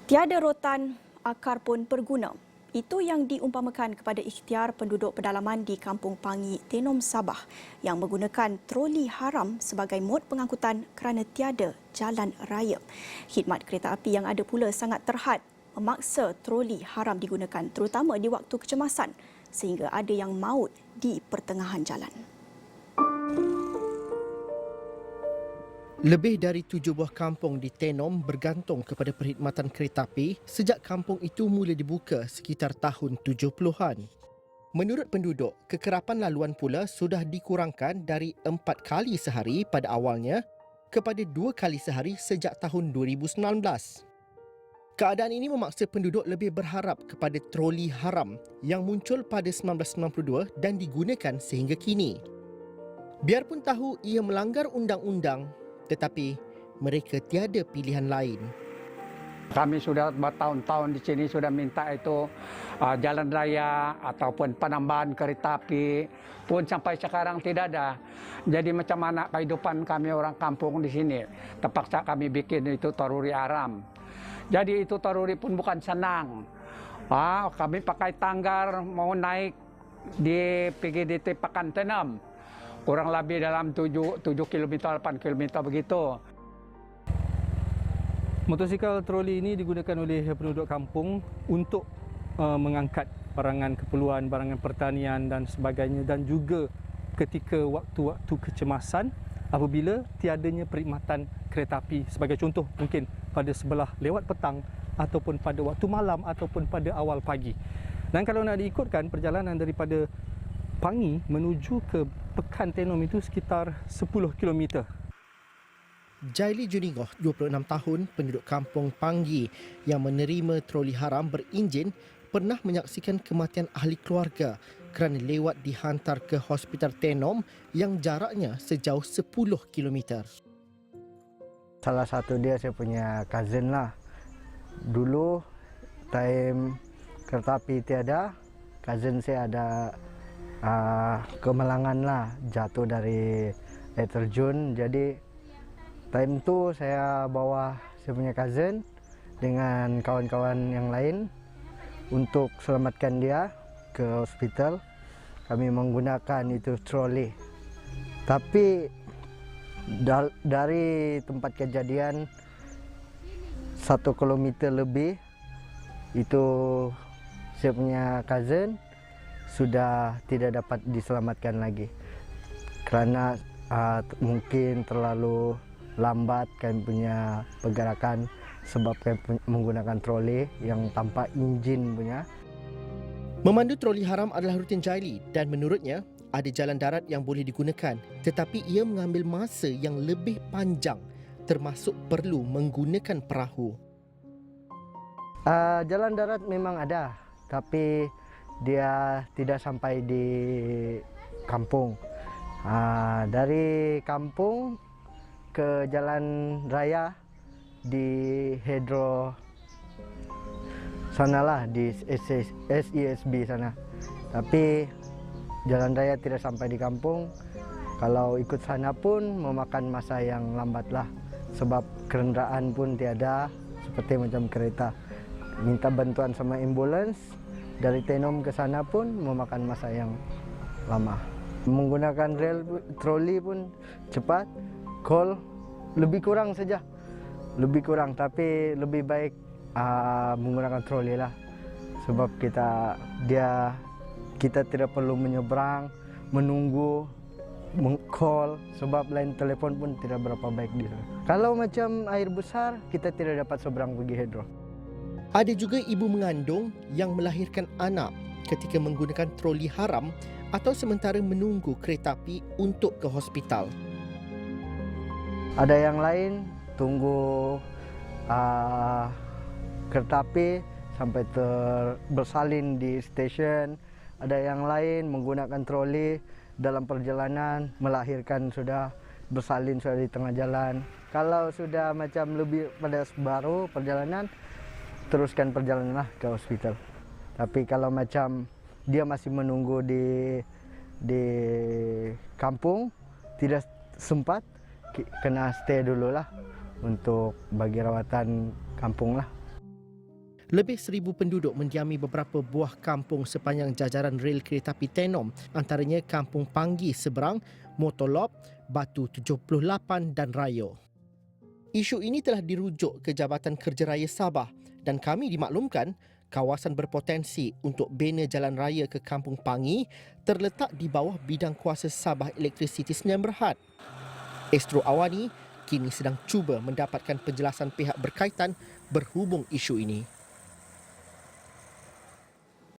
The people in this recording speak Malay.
Tiada rotan, akar pun berguna. Itu yang diumpamakan kepada ikhtiar penduduk pedalaman di Kampung Pangi, Tenom, Sabah yang menggunakan troli haram sebagai mod pengangkutan kerana tiada jalan raya. Khidmat kereta api yang ada pula sangat terhad memaksa troli haram digunakan terutama di waktu kecemasan sehingga ada yang maut di pertengahan jalan. Lebih dari 7 buah kampung di Tenom bergantung kepada perkhidmatan kereta api sejak kampung itu mula dibuka sekitar tahun 70-an. Menurut penduduk, kekerapan laluan pula sudah dikurangkan dari 4 kali sehari pada awalnya kepada 2 kali sehari sejak tahun 2019. Keadaan ini memaksa penduduk lebih berharap kepada troli haram yang muncul pada 1992 dan digunakan sehingga kini. Biarpun tahu ia melanggar undang-undang, tetapi mereka tiada pilihan lain. Kami sudah bertahun-tahun di sini sudah minta itu jalan raya ataupun penambahan kereta api pun sampai sekarang tidak ada. Jadi macam mana kehidupan kami orang kampung di sini? Terpaksa kami bikin itu troli haram. Jadi itu troli pun bukan senang. Kami pakai tanggar mau naik di PGDT Pakan Tenom. Kurang lebih dalam 7 km, 8 km begitu. Motosikal troli ini digunakan oleh penduduk kampung untuk mengangkat barangan keperluan, barangan pertanian dan sebagainya, dan juga ketika waktu-waktu kecemasan apabila tiadanya perkhidmatan kereta api. Sebagai contoh, mungkin pada sebelah lewat petang ataupun pada waktu malam ataupun pada awal pagi. Dan kalau nak diikutkan perjalanan daripada Pangi menuju ke Pekan Tenom itu sekitar 10 km. Jaili Juningoh, 26 tahun, penduduk kampung Pangi yang menerima troli haram berenjin pernah menyaksikan kematian ahli keluarga kerana lewat dihantar ke Hospital Tenom yang jaraknya sejauh 10 km. Salah satu dia saya punya cousin lah. Dulu time kereta api tiada, cousin saya ada kemalangan lah, jatuh dari air terjun. Jadi time tu saya bawa saya punya cousin dengan kawan-kawan yang lain untuk selamatkan dia ke hospital. Kami menggunakan itu troli. Tapi dari tempat kejadian 1 kilometer lebih itu saya punya cousin sudah tidak dapat diselamatkan lagi kerana mungkin terlalu lambat kami punya pergerakan sebab kami menggunakan troli yang tanpa enjin punya. Memandu troli haram adalah rutin Jaili dan menurutnya ada jalan darat yang boleh digunakan, tetapi ia mengambil masa yang lebih panjang termasuk perlu menggunakan perahu. Jalan darat memang ada, tapi dia tidak sampai di kampung. Dari kampung ke jalan raya di Hidro sanalah, di SESB sana. Tapi jalan raya tidak sampai di kampung. Kalau ikut sana pun memakan masa yang lambat lah, sebab kendaraan pun tiada seperti macam kereta. Minta bantuan sama ambulans dari Tenom ke sana pun memakan masa yang lama. Menggunakan rel troli pun cepat, call lebih kurang saja. Lebih kurang, tapi lebih baik menggunakan troli lah. Sebab kita tidak perlu menyeberang, menunggu, call, sebab line telefon pun tidak berapa baik di sana. Kalau macam air besar, kita tidak dapat seberang pergi Hidro. Ada juga ibu mengandung yang melahirkan anak ketika menggunakan troli haram atau sementara menunggu kereta api untuk ke hospital. Ada yang lain tunggu kereta api sampai bersalin di stesen. Ada yang lain menggunakan troli dalam perjalanan, melahirkan sudah bersalin sudah di tengah jalan. Kalau sudah macam lebih pada baru perjalanan, teruskan perjalanan lah ke hospital. Tapi kalau macam dia masih menunggu di kampung, tidak sempat, kena stay dulu lah untuk bagi rawatan kampung lah. Lebih 1,000 penduduk mendiami beberapa buah kampung sepanjang jajaran rel kereta api Tenom, antaranya Kampung Panggi seberang, Motolop, Batu 78 dan Rayo. Isu ini telah dirujuk ke Jabatan Kerja Raya Sabah dan kami dimaklumkan kawasan berpotensi untuk bina jalan raya ke Kampung Panggi terletak di bawah bidang kuasa Sabah Electricity Sdn Bhd. Astro Awani kini sedang cuba mendapatkan penjelasan pihak berkaitan berhubung isu ini.